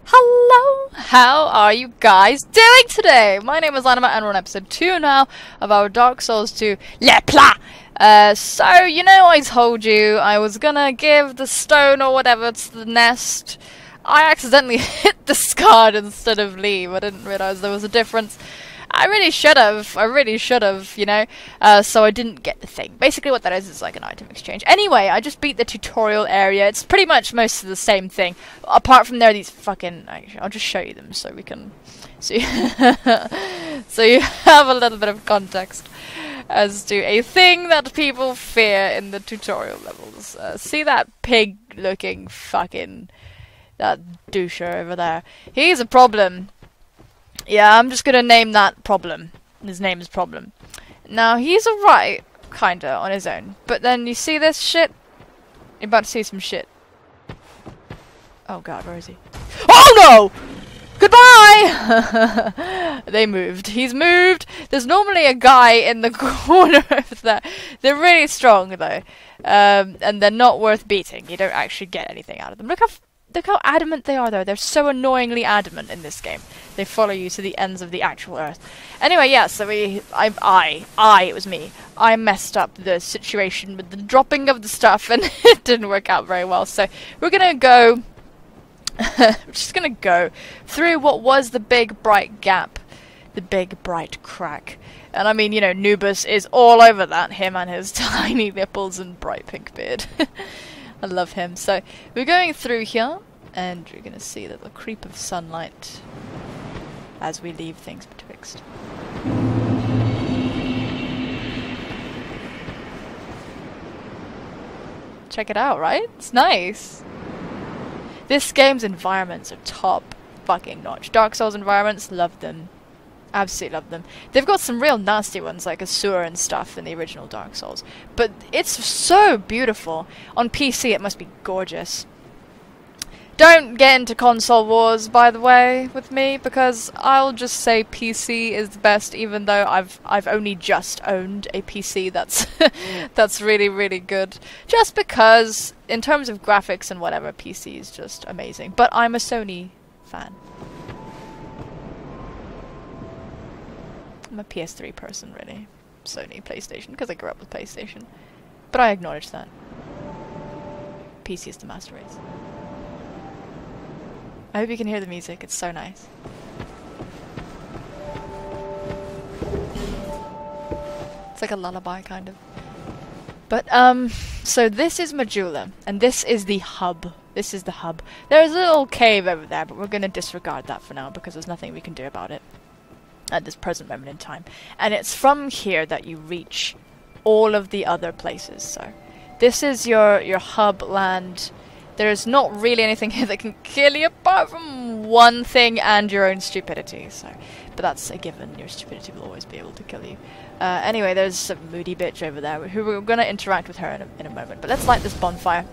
Hello! How are you guys doing today? My name is Anima and we're on episode 2 now of our Dark Souls 2 Le Plat! So, you know I told you I was gonna give the stone or whatever to the nest. I accidentally hit the discard instead of leave. I didn't realise there was a difference. I really should have, you know, so I didn't get the thing. Basically what that is like an item exchange. Anyway, I just beat the tutorial area. It's pretty much most of the same thing. Apart from there are these fucking... I'll just show you them so we can... So you, so you have a little bit of context as to a thing that people fear in the tutorial levels. See that pig-looking fucking... that doucher over there? He's a problem. Yeah, I'm just gonna name that Problem. His name is Problem. Now, he's alright, kinda, on his own. But then, you see this shit? You're about to see some shit. Oh god, where is he? Oh no! Goodbye! They moved. He's moved! There's normally a guy in the corner over there. They're really strong, though. And they're not worth beating. You don't actually get anything out of them. Look how adamant they are, though. They're so annoyingly adamant in this game. They follow you to the ends of the actual earth. Anyway, yeah, so it was me. I messed up the situation with the dropping of the stuff, and it didn't work out very well. So we're gonna go... we're just gonna go through what was the big bright gap. The big bright crack. And I mean, you know, Nubus is all over that. Him and his tiny nipples and bright pink beard. I love him. So, we're going through here, and you're going to see the creep of sunlight as we leave things betwixt. Check it out, right? It's nice. This game's environments are top fucking notch. Dark Souls environments, love them. Absolutely love them. They've got some real nasty ones like a sewer and stuff in the original Dark Souls. But it's so beautiful. On PC it must be gorgeous. Don't get into console wars, by the way, with me, because I'll just say PC is the best, even though I've only just owned a PC that's that's really, really good. Just because, in terms of graphics and whatever, PC is just amazing. But I'm a Sony fan. I'm a PS3 person, really. Sony, PlayStation, because I grew up with PlayStation. But I acknowledge that. PC is the master race. I hope you can hear the music, it's so nice. It's like a lullaby, kind of. But, so this is Majula, and this is the hub. This is the hub. There's a little cave over there, but we're gonna disregard that for now, because there's nothing we can do about it at this present moment in time. And it's from here that you reach all of the other places. So this is your hub land. There's not really anything here that can kill you apart from one thing and your own stupidity. So, but that's a given. Your stupidity will always be able to kill you. Anyway, there's a moody bitch over there who we're going to interact with her in a moment. But let's light this bonfire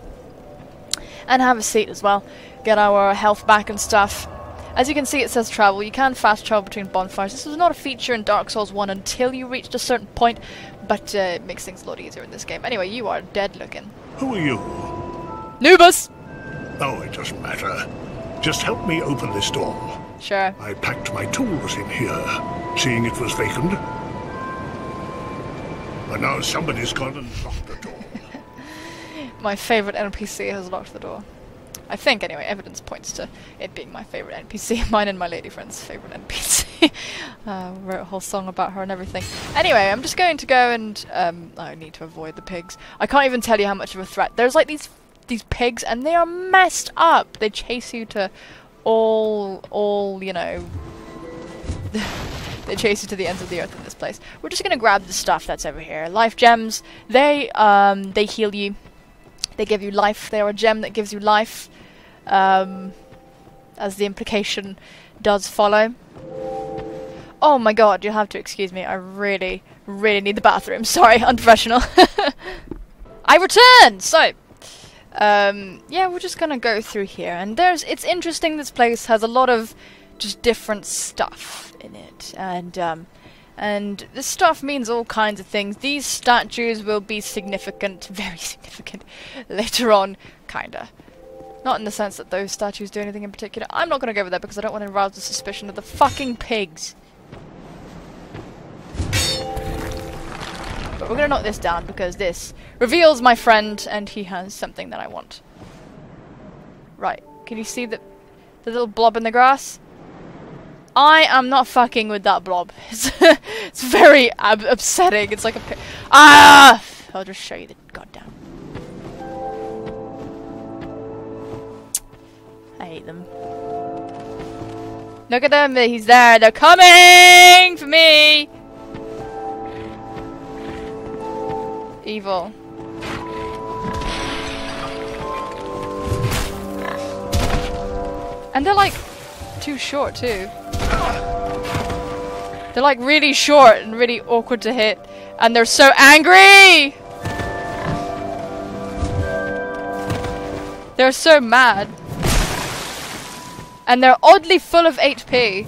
and have a seat as well. Get our health back and stuff. As you can see, it says travel. You can fast travel between bonfires. This was not a feature in Dark Souls 1 until you reached a certain point, but it makes things a lot easier in this game. Anyway, you are dead looking. Who are you? Nubus! Oh, it doesn't matter. Just help me open this door. Sure. I packed my tools in here, seeing it was vacant. But now somebody's gone and locked the door. My favourite NPC has locked the door. I think, anyway, evidence points to it being my favourite NPC. Mine and my lady friend's favourite NPC. Wrote a whole song about her and everything. Anyway, I'm just going to go and... I need to avoid the pigs. I can't even tell you how much of a threat. There's like these pigs, and they are messed up. They chase you to all you know... They chase you to the ends of the earth in this place. We're just going to grab the stuff that's over here. Life gems. They heal you. They give you life. They are a gem that gives you life. As the implication does follow. Oh my god, you'll have to excuse me. I really, really need the bathroom. Sorry, unprofessional. I return! So, yeah, we're just gonna go through here. And it's interesting, this place has a lot of just different stuff in it. And this stuff means all kinds of things. These statues will be significant, very significant, later on, kinda. Not in the sense that those statues do anything in particular. I'm not going to go over there because I don't want to arouse the suspicion of the fucking pigs. But we're going to knock this down because this reveals my friend and he has something that I want. Right. Can you see the little blob in the grass? I am not fucking with that blob. It's very upsetting. It's like a pig. Ah! I'll just show you the goddamn. I hate them. Look at them, he's there, they're coming for me! Evil. And they're like too short too. They're like really short and really awkward to hit. And they're so angry! They're so mad. And they're oddly full of HP.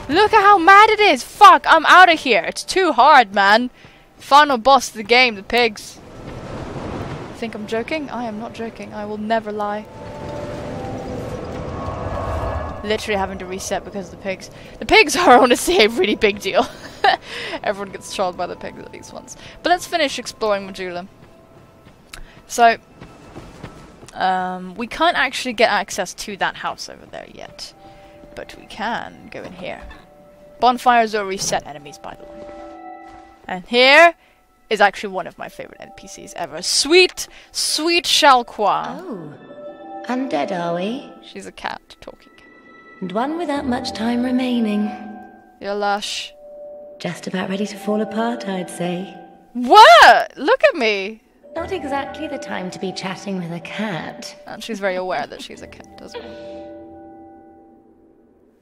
Look at how mad it is! Fuck, I'm out of here. It's too hard, man. Final boss of the game, the pigs. You think I'm joking? I am not joking. I will never lie. Literally having to reset because of the pigs. The pigs are honestly a really big deal. Everyone gets trolled by the pigs at least once. But let's finish exploring Majula. So, we can't actually get access to that house over there yet. But we can go in here. Bonfires will reset enemies, by the way. And here is actually one of my favorite NPCs ever. Sweet, sweet Shalqua. Oh, undead are we? She's a cat talking. And one without much time remaining. You're lush. Just about ready to fall apart, I'd say. What? Look at me. Not exactly the time to be chatting with a cat. And she's very aware that she's a cat as well.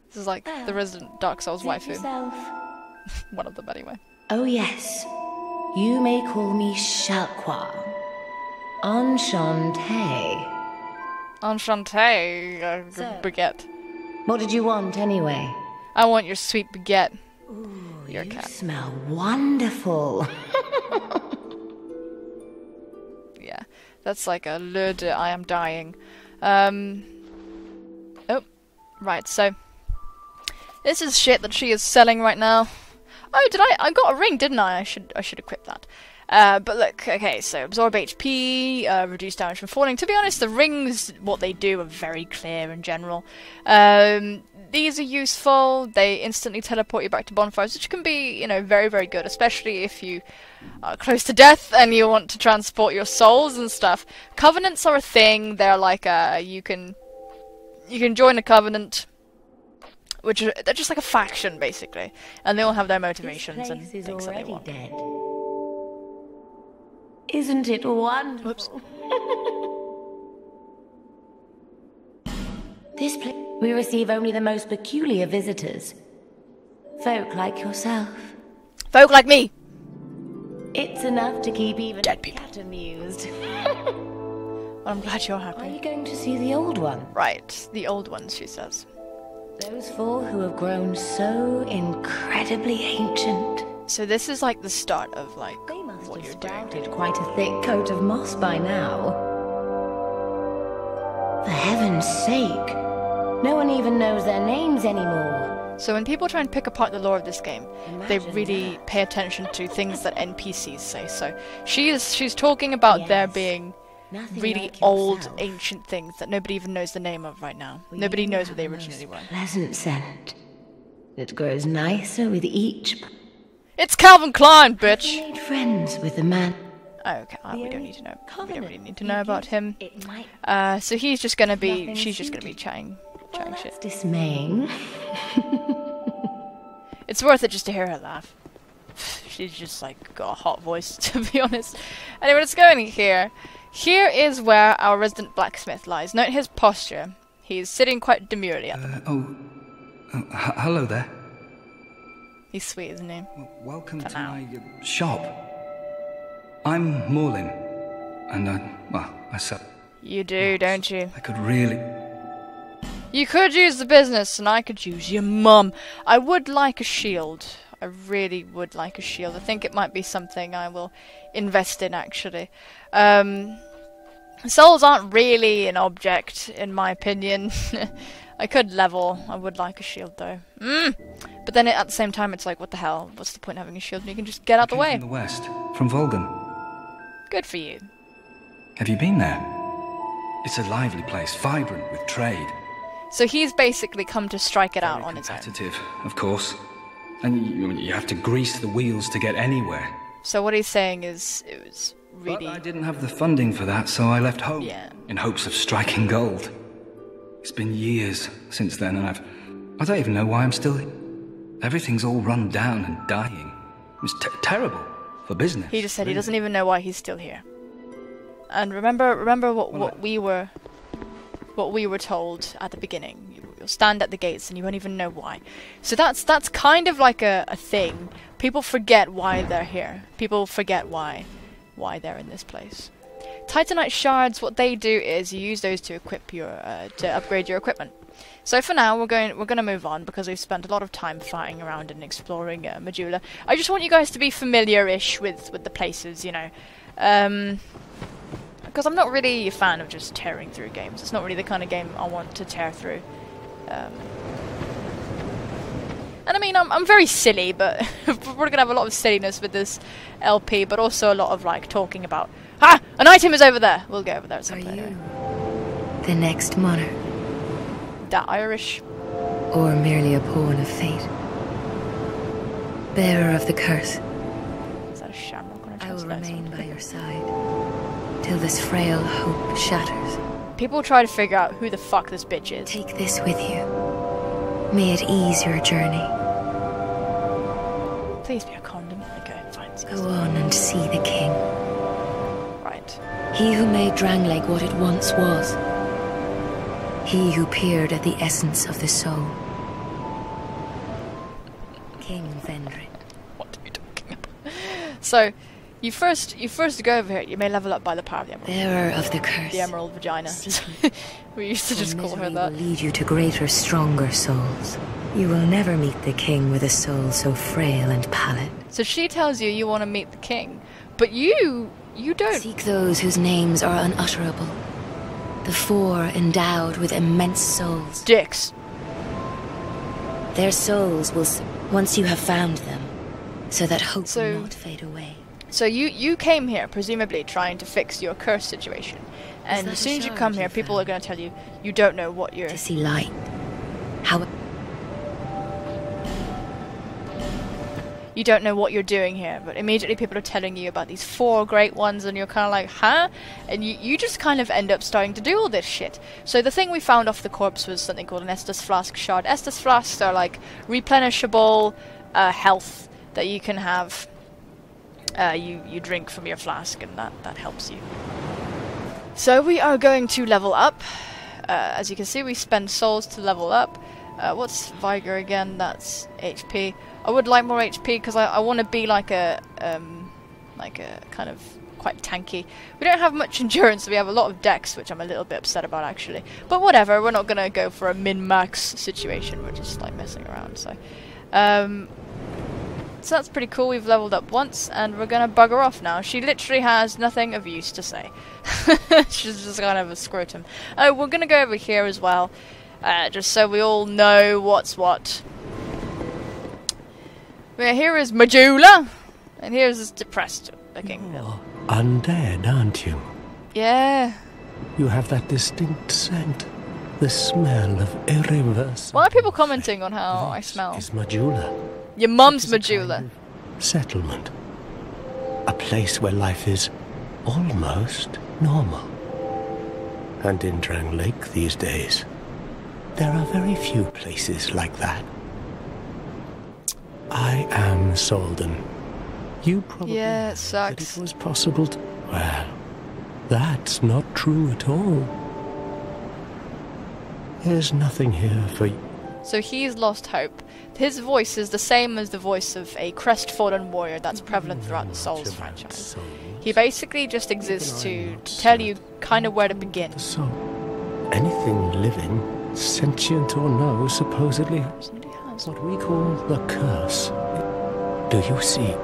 This is like the resident Dark Souls waifu. Yourself. One of them anyway. Oh yes. You may call me Shalqua. Enchanté. Enchanté, So- baguette. What did you want anyway? I want your sweet baguette. Ooh, You're a you cat. smell wonderful. Yeah, that's like a lurde, I am dying. Oh, right, so this is shit that she is selling right now. Oh, I got a ring, didn't I? I should equip that. But look, okay, so absorb HP, reduce damage from falling. To be honest, the rings, what they do are very clear in general. These are useful. They instantly teleport you back to bonfires, which can be, you know, very, very good, especially if you are close to death and you want to transport your souls and stuff. Covenants are a thing. They're like you can join a covenant, which are, they're just like a faction basically, and they all have their motivations and This place is things that they already want. dead. Isn't it wonderful? Whoops. This place, we receive only the most peculiar visitors. Folk like yourself. Folk like me. It's enough to keep even Dead a people. cat amused. Well, I'm glad you're Are happy. you going to see the old one? Right, the old ones, she says. Those four who have grown so incredibly ancient. So this is like the start of like They must what have you're doing. sprouted quite a thick coat of moss by now. For heaven's sake, no one even knows their names anymore. So when people try and pick apart the lore of this game, they Imagine really that. pay attention to things that NPCs say. So she's talking about there Yes. being Nothing really like old, yourself. ancient things that nobody even knows the name of right now. We Nobody knows what have they the originally most were. Pleasant scent. It grows nicer with each. It's Calvin Klein, You bitch! made friends with the man. Oh, okay, we don't only need to know. We don't covenant really need to we know about give, him. It might. So he's just gonna be, Nothing she's just gonna be suited. chatting Well, shit. that's dismaying. It's worth it just to hear her laugh. She's just like got a hot voice, to be honest. Anyway, let's go in here. Here is where our resident blacksmith lies. Note his posture. He's sitting quite demurely at the Hello there. He's sweet, isn't he? Welcome For to now. my shop. I'm Morlin, and I sell. You do, don't you? I could really. You could use the business, and I could use your mum. I would like a shield. I really would like a shield. I think it might be something I will invest in, actually. Souls aren't really an object, in my opinion. I could level. I would like a shield, though. But then at the same time, it's like, what the hell? What's the point of having a shield? You can just get out the way. From the west, from Volgan. Good for you. Have you been there? It's a lively place, vibrant with trade. So he's basically come to strike it out on his own. Competitive, of course. And you have to grease the wheels to get anywhere. So what he's saying is, it was really... But I didn't have the funding for that, so I left home. Yeah. In hopes of striking gold. It's been years since then, and I don't even know why I'm still here. Everything's all run down and dying. It's terrible for business. He just said he doesn't even know why he's still here. And remember what we were told at the beginning. You'll stand at the gates and you won't even know why. So that's kind of like a thing. People forget why they're here. People forget why they're in this place. Titanite shards, what they do is you use those to equip your to upgrade your equipment. So for now, we're going to move on because we've spent a lot of time fighting around and exploring Majula. I just want you guys to be familiar-ish with the places, you know, because I'm not really a fan of just tearing through games. It's not really the kind of game I want to tear through. And I mean, I'm very silly, but we're gonna have a lot of silliness with this LP, but also a lot of like talking about, an item is over there. We'll go over there at some point. Are you the next monarch? That Irish. Or merely a pawn of fate? Bearer of the curse. Is that a shamrock on a I will chest? remain by your side till this frail hope shatters. People try to figure out who the fuck this bitch is. Take this with you. May it ease your journey. Please be a condom. Okay, fine. Go on and see the king. Right. He who made Drangleic what it once was. He who peered at the essence of the soul. King Vendrick. What are you talking about? So, you first go over here. You may level up by the power of the emerald. Bearer of the curse. The emerald vagina. We used to just call her Misery that. will lead you to greater, stronger souls. You will never meet the king with a soul so frail and pallid. So she tells you want to meet the king, but you don't. Seek those whose names are unutterable. The four endowed with immense souls. Dicks. Their souls will once you have found them, so that hope will not fade away. So you came here presumably trying to fix your curse situation, and as soon as you come here, people are going to tell you you don't know what you're. To see light. How. You don't know what you're doing here, but immediately people are telling you about these four great ones, and you're kind of like, huh? And you just kind of end up starting to do all this shit. So the thing we found off the corpse was something called an Estus Flask shard. Estus Flasks are like replenishable health that you can have. You drink from your flask, and that helps you. So we are going to level up. As you can see, we spend souls to level up. What's Vigor again? That's HP. I would like more HP because I want to be like a kind of quite tanky. We don't have much endurance, so we have a lot of dex, which I'm a little bit upset about actually. But whatever, we're not gonna go for a min-max situation. We're just like messing around. So that's pretty cool. We've leveled up once, and we're gonna bugger off now. She literally has nothing of use to say. She's just kind of a scrotum. Oh, we're gonna go over here as well, just so we all know what's what. Here is Majula, and here's this depressed-looking You're undead, aren't you? Yeah. You have that distinct scent, the smell of irreversible. Why are people commenting on how I smell? Is Majula. Your mum's It is a Majula. kind of settlement. A place where life is almost normal. And in Drangleic these days, there are very few places like that. I am Solden. You probably Yeah, it heard sucks. that it was possible to... Well, that's not true at all. There's nothing here for you. So he's lost hope. His voice is the same as the voice of a crestfallen warrior that's prevalent throughout the Souls franchise. He basically just exists to tell you kind of where to begin. So, anything living, sentient or no, supposedly Somebody has. what we call the curse. Do you see?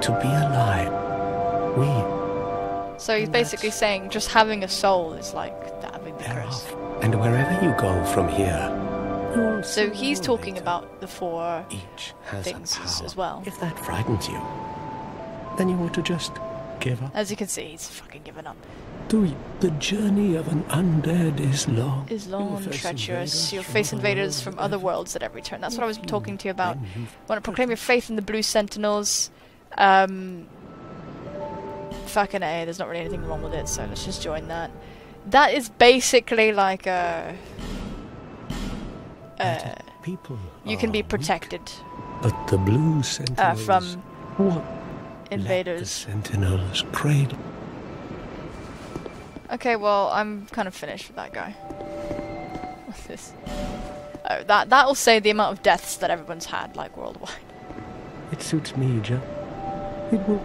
To be alive, we... So he's basically saying just having a soul is like having the curse. And wherever you go from here, you'll So he's sooner or talking later, about the four each has things a power. as well. If that frightens you, then you ought to just give up. As you can see, he's fucking given up. The journey of an undead is long. Is long You'll and face treacherous. invaders You'll from face other invaders worlds from at other every worlds at every turn. That's what I was talking to you about. Then you've Want to proclaim your faith in the Blue Sentinels. Fucking A, there's not really anything wrong with it, so let's just join that. That is basically like a... people you can be are weak, protected but the Blue Sentinels... from what? invaders. Let the Sentinels cradle. Okay, well, I'm kind of finished with that guy. What's this? Oh, that'll say the amount of deaths that everyone's had, like, worldwide. It suits me, Joe. It will...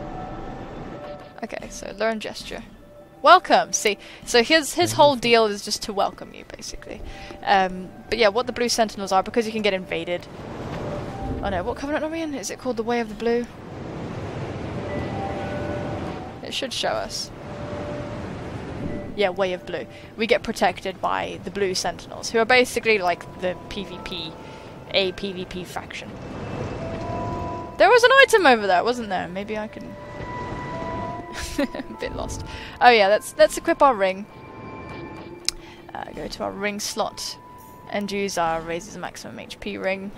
Okay, so learn gesture. Welcome! See, so his whole deal is just to welcome you, basically. But yeah, what the Blue Sentinels are, because you can get invaded... Oh no, what covenant are we in? Is it called the Way of the Blue? It should show us. Yeah, Way of Blue. We get protected by the Blue Sentinels, who are basically like the PvP faction. There was an item over there, wasn't there? Maybe I can... a bit lost. Oh yeah, let's equip our ring. Go to our ring slot and use our raises maximum HP ring.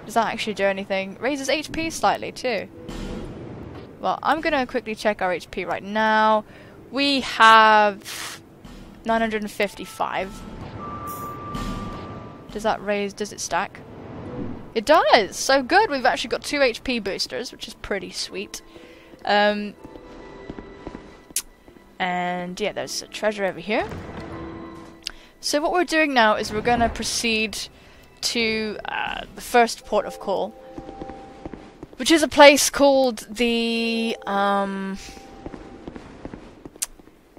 Does that actually do anything? Raises HP slightly too. Well, I'm gonna quickly check our HP right now. We have 955. Does that raise? Does it stack? It does! So good! We've actually got 2 HP boosters, which is pretty sweet. And yeah, there's a treasure over here. So what we're doing now is we're gonna proceed to the first port of call, which is a place called the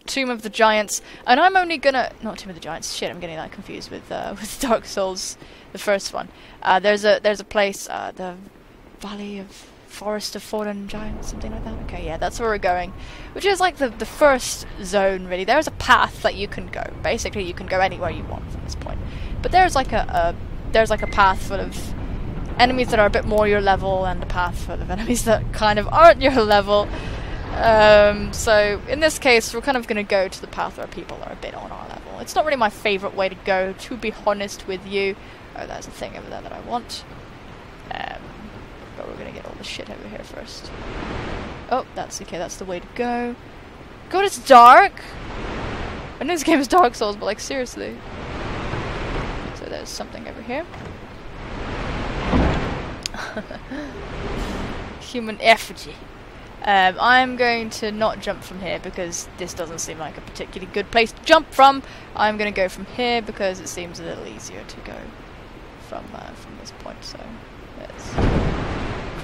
Tomb of the Giants, and I'm only gonna... Not Tomb of the Giants, shit, I'm getting that confused with Dark Souls, the first one. There's a place, the Valley of Forest of Fallen Giants, something like that. Okay, yeah, that's where we're going, which is like the first zone, really. There's a path that you can go. Basically, you can go anywhere you want from this point. But there's like a path full of enemies that are a bit more your level, and a path full of enemies that kind of aren't your level. So in this case, we're kind of going to go to the path where people are a bit on our level. It's not really my favourite way to go, to be honest with you. Oh, there's a thing over there that I want. But we're going to get all the shit over here first. Oh, that's okay, that's the way to go. God, it's dark! I know this game is Dark Souls, but like, seriously. So there's something over here. Human effigy. I'm going to not jump from here because this doesn't seem like a particularly good place to jump from. I'm going to go from here because it seems a little easier to go from this point. So, let's...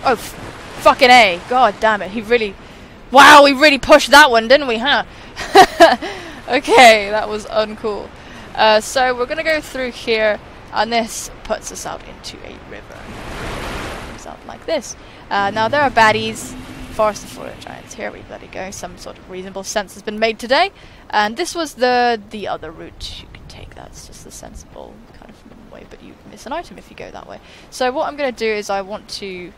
Oh, fucking A! God damn it! He really... Wow, we really pushed that one, didn't we, huh? Okay, that was uncool. So we're going to go through here, and this puts us out into a river. Comes out like this. Now there are baddies. Forest of Fallen Giants. Here we bloody go. Some sort of reasonable sense has been made today, and this was the other route you could take. That's just the sensible kind of way, but you miss an item if you go that way. So what I'm going to do is I want to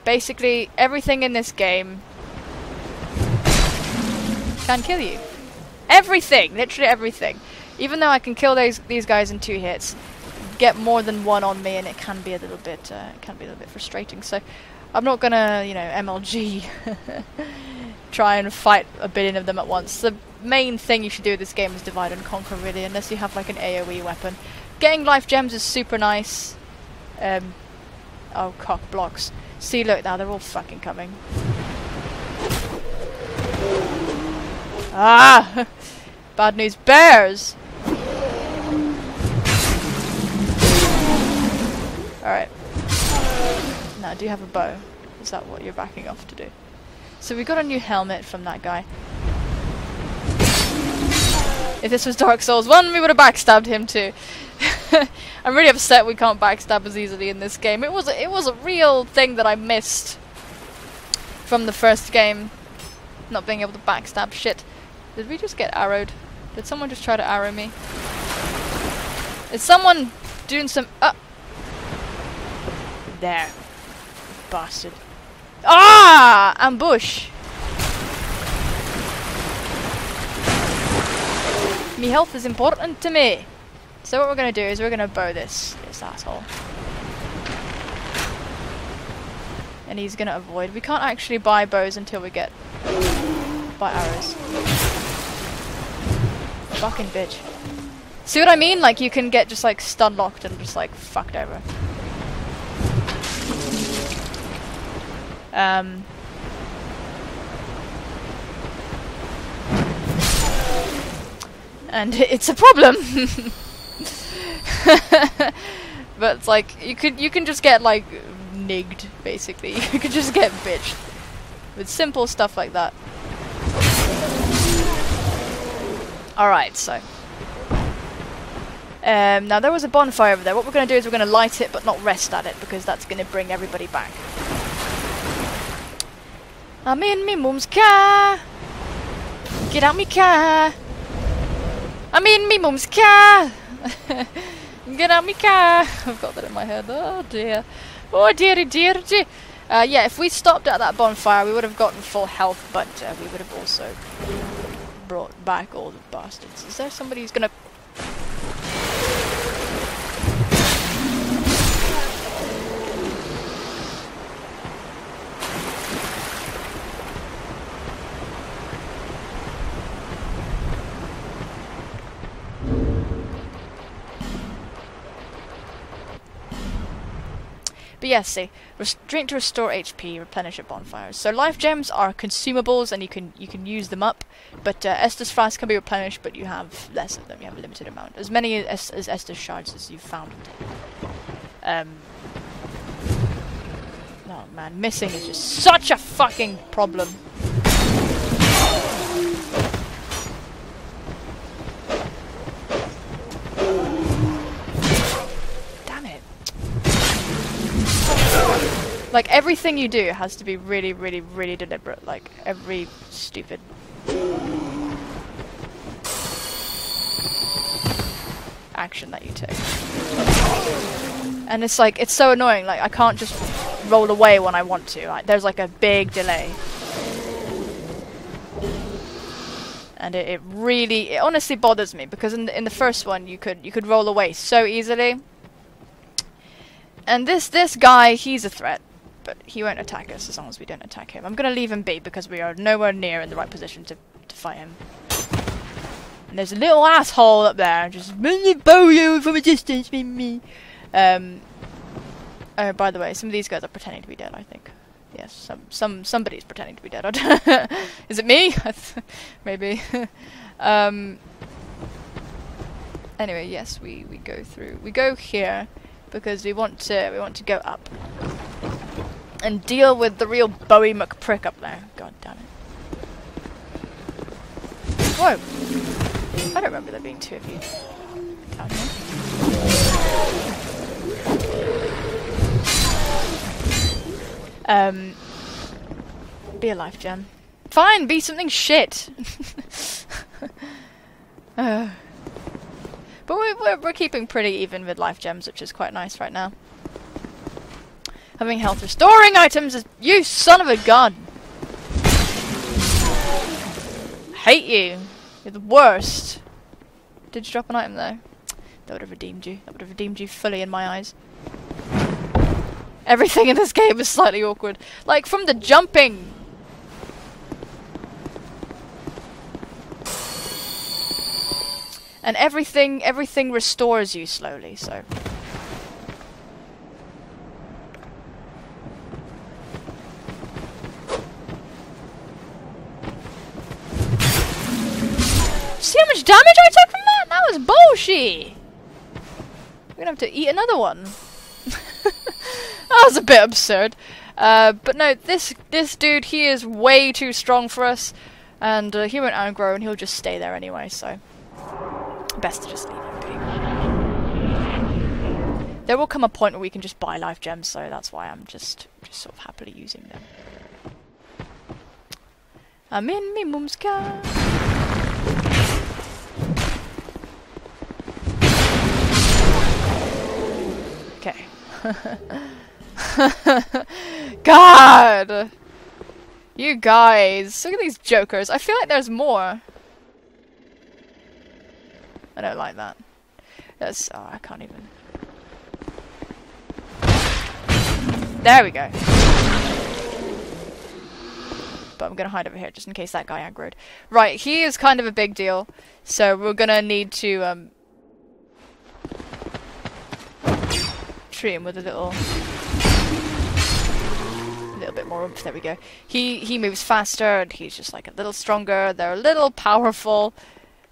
basically everything in this game can kill you. Everything, literally everything. Even though I can kill these guys in 2 hits, get more than one on me, and it can be a little bit frustrating. So I'm not gonna, you know, MLG try and fight a billion of them at once. The main thing you should do with this game is divide and conquer, really, unless you have like an AoE weapon. Getting life gems is super nice. Oh, cock blocks. See, look, now they're all fucking coming. Ah! Bad news bears! Alright. Now, I do have a bow. Is that what you're backing off to do? So we got a new helmet from that guy. If this was Dark Souls 1, we would have backstabbed him too. I'm really upset we can't backstab as easily in this game. It was a real thing that I missed from the first game. Not being able to backstab shit. Did we just get arrowed? Did someone just try to arrow me? Is someone doing some... There. Bastard. Ah! Ambush! Me health is important to me. So what we're gonna do is we're gonna bow this asshole. And he's gonna avoid. We can't actually buy bows until we get... buy arrows. Fucking bitch. See what I mean? Like, you can get just, like, stun locked and just, like, fucked over. And it's a problem! But it's like, you can just get, like, nigged, basically. You can just get bitched. With simple stuff like that. Alright, so. Now there was a bonfire over there. What we're going to do is we're going to light it but not rest at it because that's going to bring everybody back. I'm in me mum's car. Get out me car. I'm in me mum's car. Get out me car. I've got that in my head. Oh dear. Oh dearie dear dear. Yeah, if we stopped at that bonfire we would have gotten full health, but we would have also brought back all the bastards. Is there somebody who's gonna... But yes, see, drink to restore HP, replenish at bonfires. So life gems are consumables, and you can use them up. But Estus flasks can be replenished, but you have less of them. You have a limited amount, as many as Estus shards as you've found. Oh man, missing is just such a fucking problem. Like, everything you do has to be really, really, really deliberate. Like, every stupid... action that you take. And it's like, it's so annoying. Like, I can't just roll away when I want to. Like, there's like a big delay. And it honestly bothers me, because in the first one you could roll away so easily. And this guy, he's a threat. But he won't attack us as long as we don't attack him. I'm gonna leave him be because we are nowhere near in the right position to fight him. And there's a little asshole up there just bow you from a distance, me. Oh, by the way, some of these guys are pretending to be dead, I think. Yes, somebody's pretending to be dead. I don't know. Is it me? Maybe. Anyway, yes, we go here because we want to go up. And deal with the real Bowie McPrick up there. God damn it. Whoa! I don't remember there being two of you down here. Be a life gem. Fine, be something shit! But we're keeping pretty even with life gems, which is quite nice right now. Having health restoring items is... You son of a gun! Hate you! You're the worst! Did you drop an item though? That would have redeemed you. That would have redeemed you fully in my eyes. Everything in this game is slightly awkward. Like, from the jumping! And everything restores you slowly, so... See how much damage I took from that? That was bullshit! We're gonna have to eat another one. That was a bit absurd. But no, this dude, he is way too strong for us. And he won't outgrow and he'll just stay there anyway, so... Best to just leave him be. There will come a point where we can just buy life gems, so that's why I'm just sort of happily using them. I'm in me mum's car. Okay. God! You guys, look at these jokers. I feel like there's more. I don't like that. That's, oh, I can't even. There we go. But I'm gonna hide over here just in case that guy aggroed. Right, he is kind of a big deal, so we're gonna need to treat him with a little bit more oomph. There we go. He moves faster and he's just like a little stronger. They're a little powerful.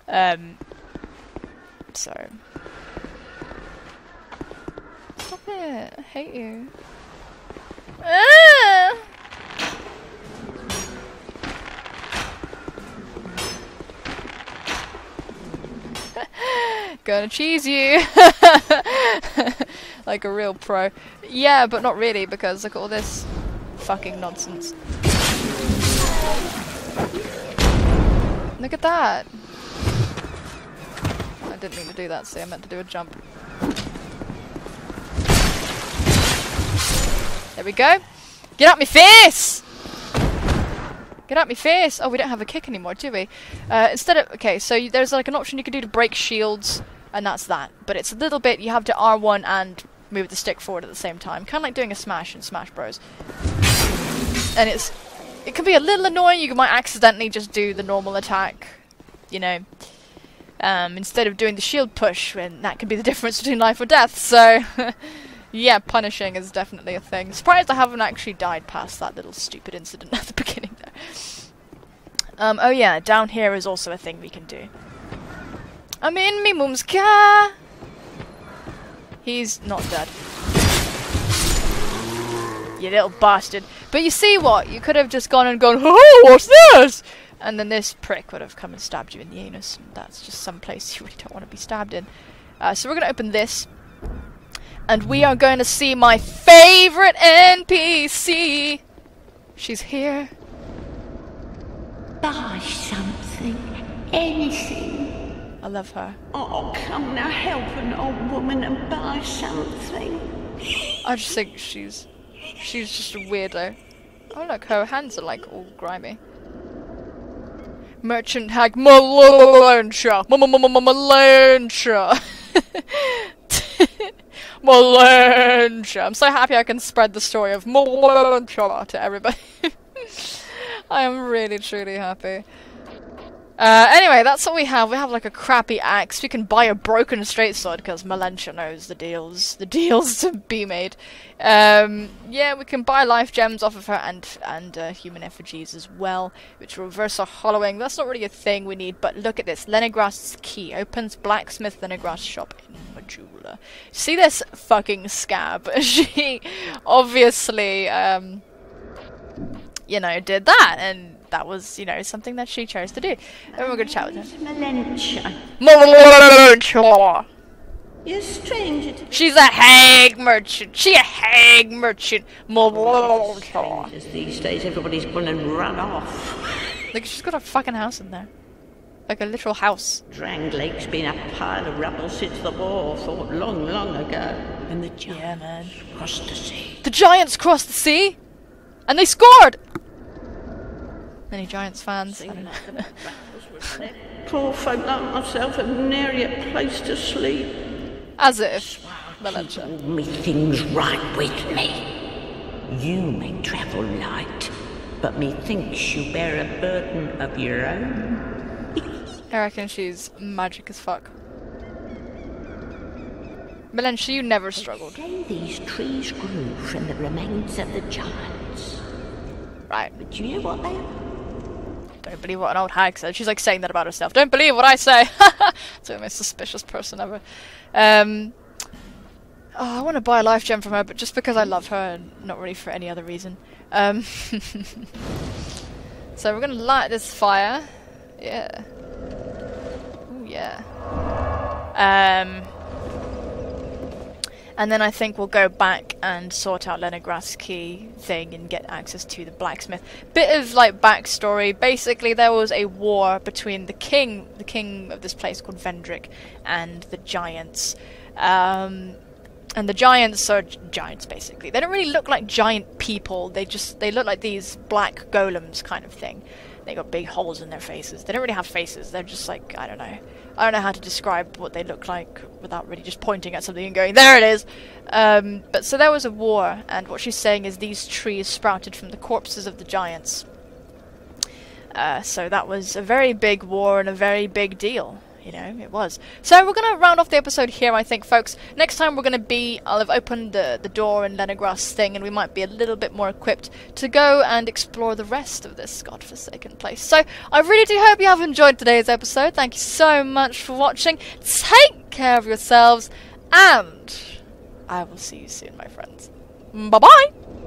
So stop it! I hate you. Ah! Gonna cheese you like a real pro. Yeah, but not really, because look at all this fucking nonsense. Look at that. I didn't mean to do that, see, I meant to do a jump. There we go. Get out my face! Get out my face! Oh, we don't have a kick anymore, do we? Instead of... Okay, so there's like an option you can do to break shields, and that's that. But it's a little bit... You have to R1 and move the stick forward at the same time. Kind of like doing a smash in Smash Bros. And it can be a little annoying. You might accidentally just do the normal attack, you know, instead of doing the shield push, and that can be the difference between life or death. So, yeah, punishing is definitely a thing. Surprised I haven't actually died past that little stupid incident at the beginning there. Oh yeah, down here is also a thing we can do. I'm in me mum's car. He's not dead. You little bastard. But you see what? You could have just gone and gone, oh, what's this? And then this prick would have come and stabbed you in the anus. And that's just some place you really don't want to be stabbed in. So we're going to open this. And we are going to see my favorite NPC. She's here. Buy something. Anything. I love her. Oh, come now, help an old woman and buy something. I just think she's just a weirdo. Oh look, her hands are like all grimy. Merchant hag Malancha. Malancha. Malancha. I'm so happy I can spread the story of Malancha to everybody. I am really truly happy. Anyway, that's what we have. We have like a crappy axe. We can buy a broken straight sword because Malentia knows the deals to be made. Yeah, we can buy life gems off of her and human effigies as well, which will reverse our hollowing. That's not really a thing we need, but look at this. Leningrast's key opens blacksmith Leningrast shop in Majula. See this fucking scab? She obviously, you know, did that, and that was, you know, something that she chose to do. And we're going to chat with her. Malentia. You're a stranger to... She's a hag merchant. She a hag merchant. Strangers these days, everybody's gone and run off. Look, she's got a fucking house in there. Like a literal house. Drang Lake's been a pile of rubble since the war, thought long, long ago. And the giants crossed the sea. The Giants crossed the sea? And they scored! Many Giants fans. I don't know. Poor folk like myself have nary a place to sleep. As if. Malentia. Me things right with me. You may travel light, but methinks you bear a burden of your own. I reckon she's magic as fuck. Malentia, you never struggled. They say these trees grew from the remains of the giants. Right. But do you know what they are? Don't believe what an old hag said. She's like saying that about herself. Don't believe what I say. It's the most suspicious person ever. Oh, I want to buy a life gem from her, but just because I love her and not really for any other reason. So we're gonna light this fire. Yeah. Ooh, yeah. And then I think we'll go back and sort out Leningrass key thing and get access to the blacksmith. Bit of like backstory. Basically, there was a war between the king of this place called Vendrick, and the giants. And the giants are giants, basically. They don't really look like giant people. They look like these black golems kind of thing. They got big holes in their faces. They don't really have faces. They're just like, I don't know how to describe what they look like without really just pointing at something and going, there it is! But so there was a war, and what she's saying is these trees sprouted from the corpses of the giants. So that was a very big war and a very big deal. You know, it was. So we're going to round off the episode here, I think, folks. Next time we're going to I'll have opened the door in Leningrass thing, and we might be a little bit more equipped to go and explore the rest of this godforsaken place. So I really do hope you have enjoyed today's episode. Thank you so much for watching. Take care of yourselves, and I will see you soon, my friends. Bye-bye!